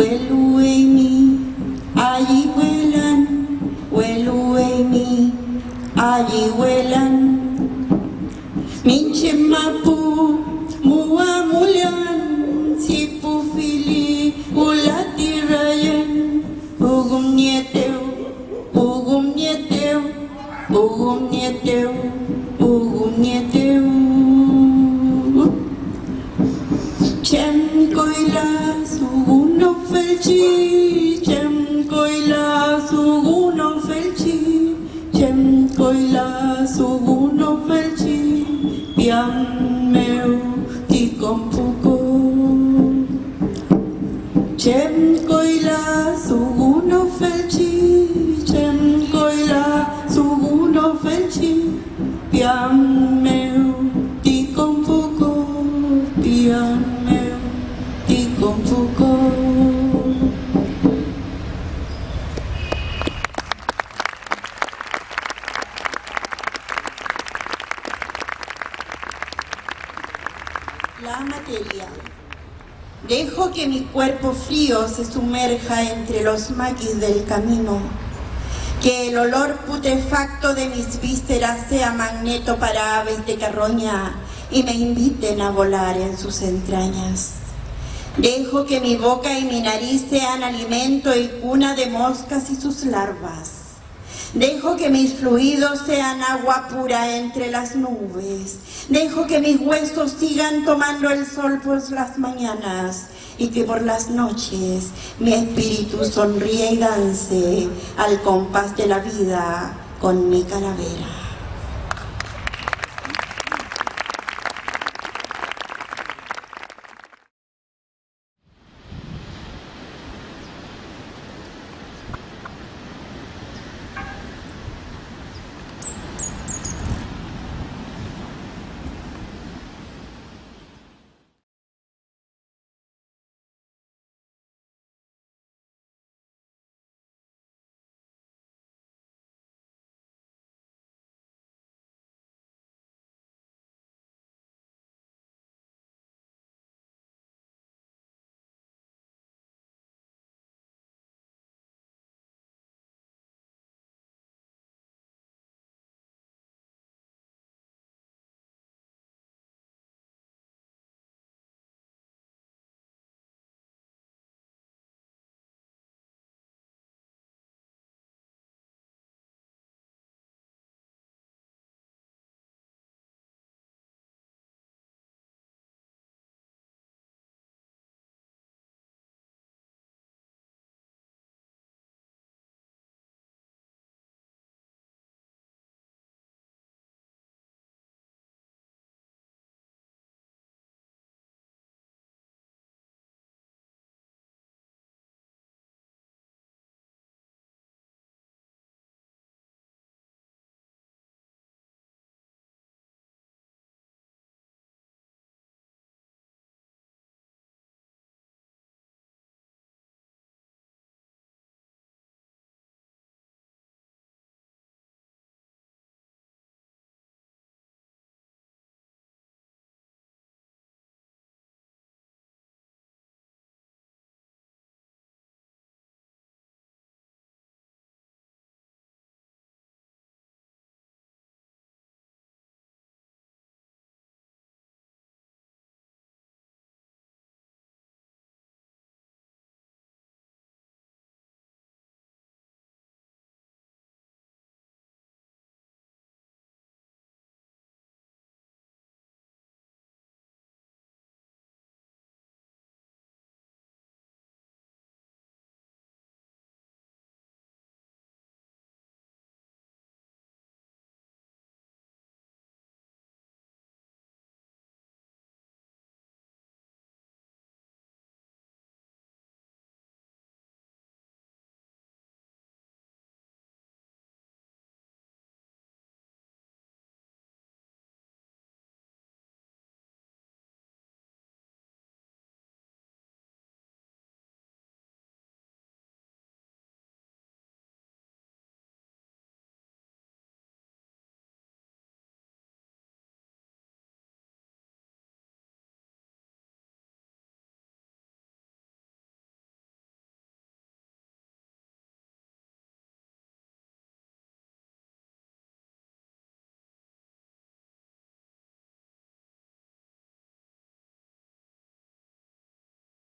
Weluemi, allí vuelan, Weluemi, allí vuelan. Minchemapu, muamulan, sipufili, ulatirayan, ugumnieteu, ugumnieteu, ugumnieteu, ugumnieteu. Chem koila suguno felchi, chem koila suguno felchi, chem koila suguno felchi, pian meu ti kompuko. Chem koila suguno felchi, chem koila suguno felchi, pian meu ti kompuko, pian meu ti kompuko. La materia. Dejo que mi cuerpo frío se sumerja entre los maquis del camino, que el olor putefacto de mis vísceras sea magneto para aves de carroña y me inviten a volar en sus entrañas. Dejo que mi boca y mi nariz sean alimento y cuna de moscas y sus larvas. Dejo que mis fluidos sean agua pura entre las nubes. Dejo que mis huesos sigan tomando el sol por las mañanas y que por las noches mi espíritu sonríe y dance al compás de la vida con mi calavera.